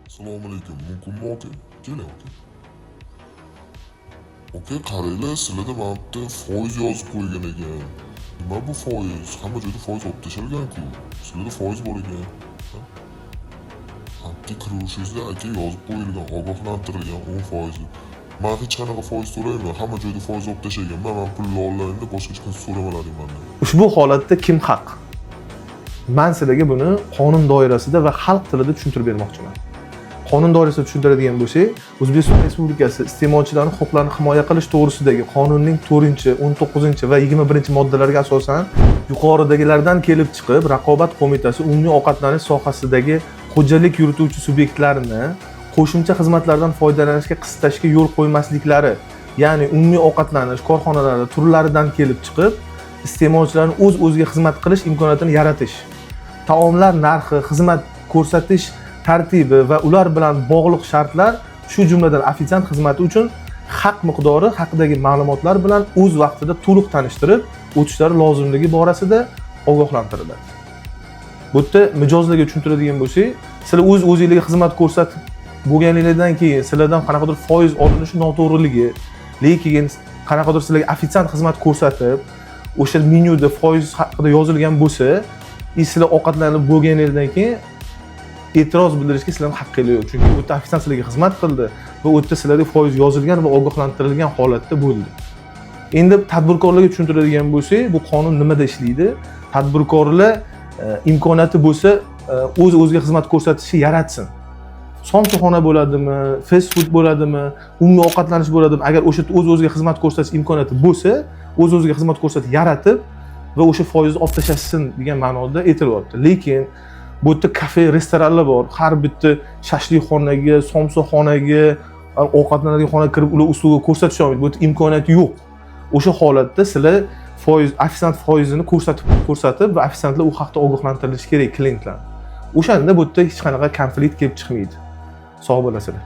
Assalomu alaykum. Mumkinmi aka? Keling aka. Aka, qaranglar, sizlarda mana bu yerda foiz yozib qo'ygan ekan. Nima bu foiz? Hamma joyda foiz olib tashalgan-ku. Sizlarda foiz bor ekan. Hatta kirishingizda aka yozib qo'yilgan, ogohlantirilgan 10%. Men hech qanaqa foiz to'layman. Hamma joyda foiz olib tashlagan. Men pulni onlaynda boshqa hech narsa so'ramalaring mendan. Ushbu holatda kim haq? Men sizlarga buni qonun doirasida va xalq tilida tushuntirib bermoqchiman. Qonun doirasida tushuntiradigan bo'lsak, O'zbekiston Respublikasi iste'molchilarning huquqlarini himoya qilish to'g'risidagi qonunning 4, 19 va 21 moddalariga asosan yuqoridagilardan kelib chiqib, Raqobat qo'mitasi umumiy ovqatlanish sohasidagi xo'jalik yurituvchi subyektlarni qo'shimcha xizmatlardan foydalanishga qisqartirishga yo'l qo'ymasliklari, ya'ni umumiy ovqatlanish korxonalari turlaridan kelib chiqib, iste'molchilarning o'z-o'ziga xizmat qilish imkoniyatini yaratish, taomlar narxi, xizmat ko'rsatish tartibi va ular bilan bog'liq shartlar, shu jumladan ofitsiant xizmati uchun haq miqdori haqidagi ma'lumotlar bilan o'z vaqtida to'liq tanishtirib o'tishlari lozimligi borasida ogohlantiriladi. Bu yerda mijozlarga tushuntiradigan bo'lsak, sizlar o'z-o'zingizga xizmat ko'rsatib bo'lganingizdan keyin sizlardan qanaqadir foiz olinishi noto'g'riligi, lekin qanaqadir sizlarga ofitsiant xizmat ko'rsatib, o'sha menyuda foiz haqida yozilgan bo'lsa, sizlar ovqatlanib bo'lganingizdan keyin e'tiroz bildirishga sizlarning haqqingiz yo'q. Chunki bu yerda ofitsiant sizlarga xizmat qildi va u yerda sizlarga foiz yozilgan va ogohlantirilgan holatda bo'ldi. Endi tadbirkorlarga tushuntiradigan bo'lsak, bu qonun nimada ishlaydi? Tadbirkorlar imkoniyati bo'lsa, o'z-o'ziga xizmat ko'rsatishni yaratsin. Somsaxona bo'ladimi, fast food bo'ladimi, umumiy ovqatlanish bo'ladimi, agar o'sha o'z-o'ziga xizmat ko'rsatish imkoniyati bo'lsa, o'z-o'ziga xizmat ko'rsatib yaratib va o'sha foizni olib tashlasin degan ma'noda aytilyapti. Lekin bu yerda kafe, restoranlar bor. Har bitta shashlikxonaga, somsaxonaga, ovqatlanadigan xonaga kirib ular uslubi ko'rsatish olmaydi. Bu yerda imkoniyat yo'q. O'sha holatda sizlar foiz, ofitsiant foizini ko'rsatib va ofitsiantlar u haqda ogohlantirilishi kerak klientlar. O'shanda bu yerda hech qanaqa konflikt kelib chiqmaydi. Sog' bo'lasizlar.